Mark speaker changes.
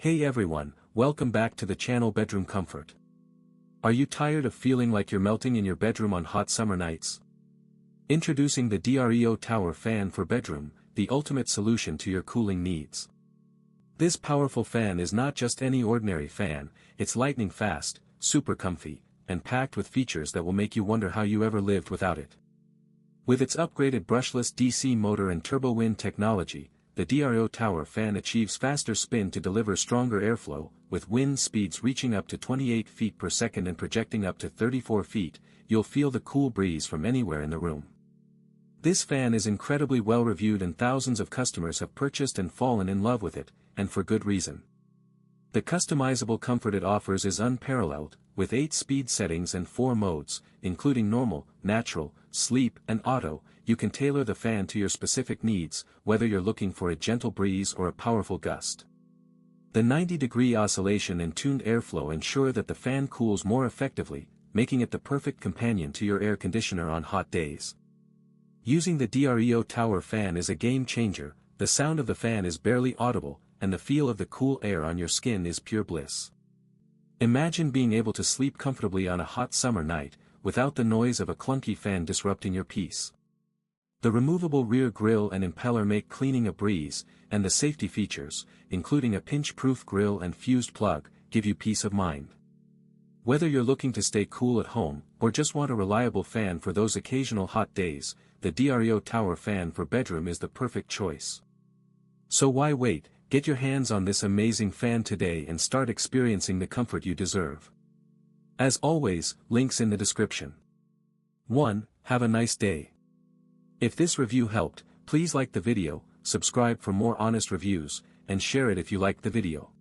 Speaker 1: Hey everyone, welcome back to the channel Bedroom Comfort. Are you tired of feeling like you're melting in your bedroom on hot summer nights? Introducing the DREO Tower Fan for Bedroom, the ultimate solution to your cooling needs. This powerful fan is not just any ordinary fan, it's lightning fast, super comfy, and packed with features that will make you wonder how you ever lived without it. With its upgraded brushless DC motor and turbo wind technology, the DREO Tower Fan achieves faster spin to deliver stronger airflow, with wind speeds reaching up to 28 feet per second and projecting up to 34 feet, you'll feel the cool breeze from anywhere in the room. This fan is incredibly well reviewed and thousands of customers have purchased and fallen in love with it, and for good reason. The customizable comfort it offers is unparalleled, with 8 speed settings and 4 modes, including normal, natural, sleep, and auto. You can tailor the fan to your specific needs, whether you're looking for a gentle breeze or a powerful gust. The 90-degree oscillation and tuned airflow ensure that the fan cools more effectively, making it the perfect companion to your air conditioner on hot days. Using the DREO Tower Fan is a game changer. The sound of the fan is barely audible, and the feel of the cool air on your skin is pure bliss. Imagine being able to sleep comfortably on a hot summer night, without the noise of a clunky fan disrupting your peace. The removable rear grille and impeller make cleaning a breeze, and the safety features, including a pinch-proof grille and fused plug, give you peace of mind. Whether you're looking to stay cool at home, or just want a reliable fan for those occasional hot days, the DREO Tower Fan for Bedroom is the perfect choice. So why wait? Get your hands on this amazing fan today and start experiencing the comfort you deserve. As always, links in the description. 1. Have a nice day. If this review helped, please like the video, subscribe for more honest reviews, and share it if you liked the video.